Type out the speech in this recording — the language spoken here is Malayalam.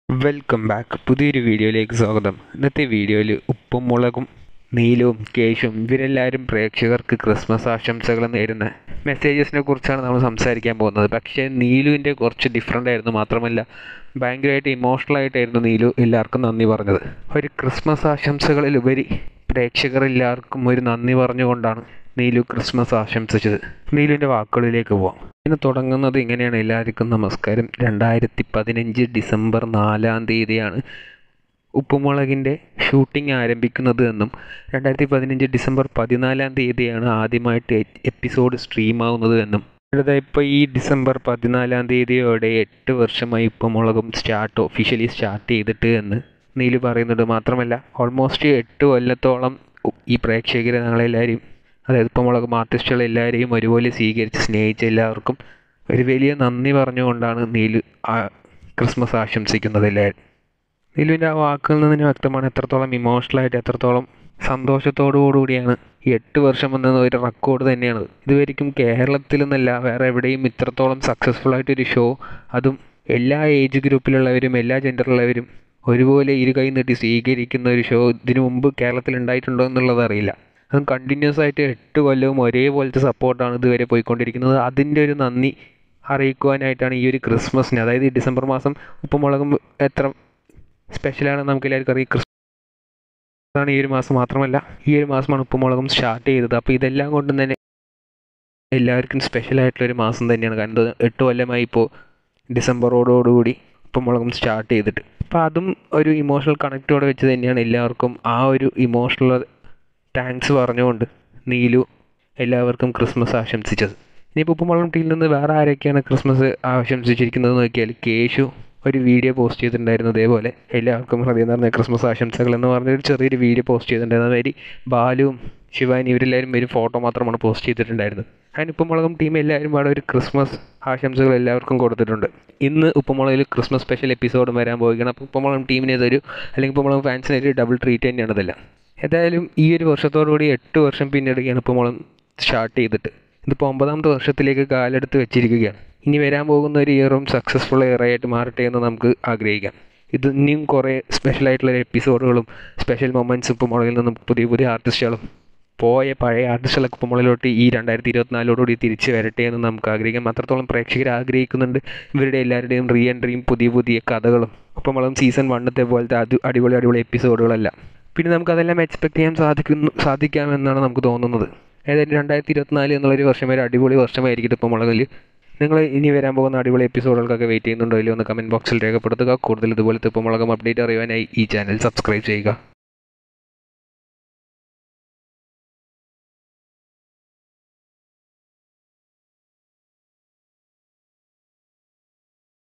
Welcome back. പുതിയൊരു വീഡിയോയിലേക്ക് സ്വാഗതം. ഇന്നത്തെ വീഡിയോയിൽ ഉപ്പും മുളകും നീലവും കേശും ഇവരെല്ലാവരും പ്രേക്ഷകർക്ക് ക്രിസ്മസ് ആശംസകൾ നേരുന്ന മെസ്സേജസിനെ കുറിച്ചാണ് നമ്മൾ സംസാരിക്കാൻ പോകുന്നത്. പക്ഷേ നീലുവിൻ്റെ കുറച്ച് ഡിഫറെൻ്റ് ആയിരുന്നു. മാത്രമല്ല ഭയങ്കരമായിട്ട് ഇമോഷണലായിട്ടായിരുന്നു നീലു എല്ലാവർക്കും നന്ദി പറഞ്ഞത്. ഒരു ക്രിസ്മസ് ആശംസകളിലുപരി പ്രേക്ഷകർ എല്ലാവർക്കും ഒരു നന്ദി പറഞ്ഞുകൊണ്ടാണ് നീലു ക്രിസ്മസ് ആശംസിച്ചത്. നീലുവിൻ്റെ വാക്കുകളിലേക്ക് പോവാം. ഇന്ന് തുടങ്ങുന്നത് ഇങ്ങനെയാണ്. എല്ലാവർക്കും നമസ്കാരം. 2015 ഡിസംബർ 4-ാം തീയതിയാണ് ഉപ്പുമുളകിൻ്റെ ഷൂട്ടിംഗ് ആരംഭിക്കുന്നത് എന്നും 2015 ഡിസംബർ 14-ാം തീയതിയാണ് ആദ്യമായിട്ട് എപ്പിസോഡ് സ്ട്രീം ആവുന്നത് എന്നും ഇപ്പോൾ ഈ ഡിസംബർ 14-ാം തീയതിയോടെ 8 വർഷമായി ഉപ്പുമുളകും ഒഫീഷ്യലി സ്റ്റാർട്ട് ചെയ്തിട്ട് എന്ന് നീലു പറയുന്നുണ്ട്. മാത്രമല്ല ഓൾമോസ്റ്റ് 8 കൊല്ലത്തോളം ഈ പ്രേക്ഷകരെ ഞങ്ങളെല്ലാവരെയും, അതായത് ഉപ്പുമുളകും ആർട്ടിസ്റ്റുകളെല്ലാവരെയും ഒരുപോലെ സ്വീകരിച്ച് സ്നേഹിച്ച എല്ലാവർക്കും ഒരു വലിയ നന്ദി പറഞ്ഞുകൊണ്ടാണ് നീലു ക്രിസ്മസ് ആശംസിക്കുന്നത് എല്ലാവരും. നീലുവിൻ്റെ ആ വാക്കുകളിൽ നിന്ന് വ്യക്തമാണ് എത്രത്തോളം ഇമോഷണലായിട്ട്, എത്രത്തോളം സന്തോഷത്തോടുകൂടിയാണ് ഈ 8 വർഷം എന്നത് ഒരു റെക്കോർഡ് തന്നെയാണ്. ഇതുവരെയും കേരളത്തിൽ നിന്നല്ല വേറെ എവിടെയും ഇത്രത്തോളം സക്സസ്ഫുൾ ആയിട്ടൊരു ഷോ, അതും എല്ലാ ഏജ് ഗ്രൂപ്പിലുള്ളവരും എല്ലാ ജെൻഡറിലുള്ളവരും ഒരുപോലെ കൈ നീട്ടി സ്വീകരിക്കുന്ന ഒരു ഷോ ഇതിനു മുമ്പ് കേരളത്തിൽ ഉണ്ടായിട്ടുണ്ടോ എന്നുള്ളത് അറിയില്ല. അതും കണ്ടിന്യൂസ് ആയിട്ട് 8 കൊല്ലവും ഒരേപോലത്തെ സപ്പോർട്ടാണ് ഇതുവരെ പോയിക്കൊണ്ടിരിക്കുന്നത്. അതിൻ്റെ ഒരു നന്ദി അറിയിക്കുവാനായിട്ടാണ് ഈ ഒരു ക്രിസ്മസിന്, അതായത് ഈ ഡിസംബർ മാസം ഉപ്പുമുളകും എത്ര സ്പെഷ്യലാണെന്ന് നമുക്ക് എല്ലാവർക്കും അറിയാം. ക്രിസ്മസാണ് ഈ ഒരു മാസം. മാത്രമല്ല ഈ ഒരു മാസമാണ് ഉപ്പുമുളകും സ്റ്റാർട്ട് ചെയ്തത്. അപ്പോൾ ഇതെല്ലാം കൊണ്ടും തന്നെ എല്ലാവർക്കും സ്പെഷ്യലായിട്ടുള്ളൊരു മാസം തന്നെയാണ്. കാരണം 8 കൊല്ലമായി ഇപ്പോൾ ഡിസംബറോടുകൂടി ഉപ്പുമുളകും സ്റ്റാർട്ട് ചെയ്തിട്ട്. അപ്പോൾ അതും ഒരു ഇമോഷണൽ കണക്റ്റോടെ വെച്ച് തന്നെയാണ് എല്ലാവർക്കും ആ ഒരു ഇമോഷണൽ താങ്ക്സ് പറഞ്ഞുകൊണ്ട് നീലു എല്ലാവർക്കും ക്രിസ്മസ് ആശംസിച്ചത്. ഇനിയിപ്പോൾ ഉപ്പുമുളകും ടീമിൽ നിന്ന് വേറെ ആരൊക്കെയാണ് ക്രിസ്മസ് ആശംസിച്ചിരിക്കുന്നത് നോക്കിയാൽ കേശു ഒരു വീഡിയോ പോസ്റ്റ് ചെയ്തിട്ടുണ്ടായിരുന്നു. അതേപോലെ എല്ലാവർക്കും ഹൃദയം നിറഞ്ഞ ക്രിസ്മസ് ആശംസകൾ എന്ന് പറഞ്ഞൊരു ചെറിയൊരു വീഡിയോ പോസ്റ്റ് ചെയ്തിട്ടുണ്ടായിരുന്നു. അതുമാതിരി ബാലുവും ശിവാനി ഇവരെല്ലാവരും ഒരു ഫോട്ടോ മാത്രമാണ് പോസ്റ്റ് ചെയ്തിട്ടുണ്ടായിരുന്നത്. അതിന് ഉപ്പുമുളകും ടീം എല്ലാവരും പാടെ ഒരു ക്രിസ്മസ് ആശംസകൾ എല്ലാവർക്കും കൊടുത്തിട്ടുണ്ട്. ഇന്ന് ഉപ്പുമുളകിൽ ക്രിസ്മസ് സ്പെഷ്യൽ എപ്പിസോഡും വരാൻ പോവുകയാണ്. അപ്പോൾ ഉപ്പുമുളകും ടീമിന് ഇതൊരു, അല്ലെങ്കിൽ ഉപ്പുമുളകും ഫാൻസിന് ഒരു ഡബിൾ ട്രീറ്റ് തന്നെയാണ് ഇതെല്ലാം. ഏതായാലും ഈ ഒരു വർഷത്തോടുകൂടി 8 വർഷം പിന്നിടുകയാണ് ഉപ്പുമുളകും സ്റ്റാർട്ട് ചെയ്തിട്ട്. ഇതിപ്പോൾ 9ാമത്തെ വർഷത്തിലേക്ക് കാലെടുത്ത് വെച്ചിരിക്കുകയാണ്. ഇനി വരാൻ പോകുന്ന ഒരു ഇയറും സക്സസ്ഫുൾ ഇയറായിട്ട് മാറട്ടെ എന്ന് നമുക്ക് ആഗ്രഹിക്കാം. ഇത് ഇനിയും കുറേ സ്പെഷ്യലായിട്ടുള്ള എപ്പിസോഡുകളും സ്പെഷ്യൽ മൊമെൻറ്റ്സ് ഉപ്പുമുളകിൽ നിന്നും പുതിയ ആർട്ടിസ്റ്റുകളും പഴയ ആർട്ടിസ്റ്റുകളൊക്കെ ഉപ്പുമുളകിലോട്ട് ഈ 2024 തിരിച്ച് വരട്ടെ എന്ന് നമുക്ക് ആഗ്രഹിക്കാം. അത്രത്തോളം പ്രേക്ഷകർ ആഗ്രഹിക്കുന്നുണ്ട് ഇവരുടെ എല്ലാവരുടെയും റീ എൻട്രിയും പുതിയ കഥകളും ഉപ്പുമുളകും സീസൺ 1 പോലത്തെ അടിപൊളി എപ്പിസോഡുകളല്ല. പിന്നെ നമുക്കതെല്ലാം എക്സ്പെക്ട് ചെയ്യാൻ സാധിക്കാമെന്നാണ് നമുക്ക് തോന്നുന്നത്. ഏതായാലും 2024 എന്നുള്ളൊരു വർഷം ഒരു അടിപൊളി വർഷമായിരിക്കും ഉപ്പുമുളകിൽ. നിങ്ങൾ ഇനി വരാൻ പോകുന്ന അടിപൊളി എപ്പിസോഡുകൾക്കൊക്കെ വെയിറ്റ് ചെയ്യുന്നുണ്ടോ ഇല്ലയോ എന്ന് കമൻറ്റ് ബോക്സിൽ രേഖപ്പെടുത്തുക. കൂടുതൽ ഇതുപോലത്തെ ഉപ്പുമുളകും അപ്ഡേറ്റ് അറിയാനായി ഈ ചാനൽ സബ്സ്ക്രൈബ് ചെയ്യുക.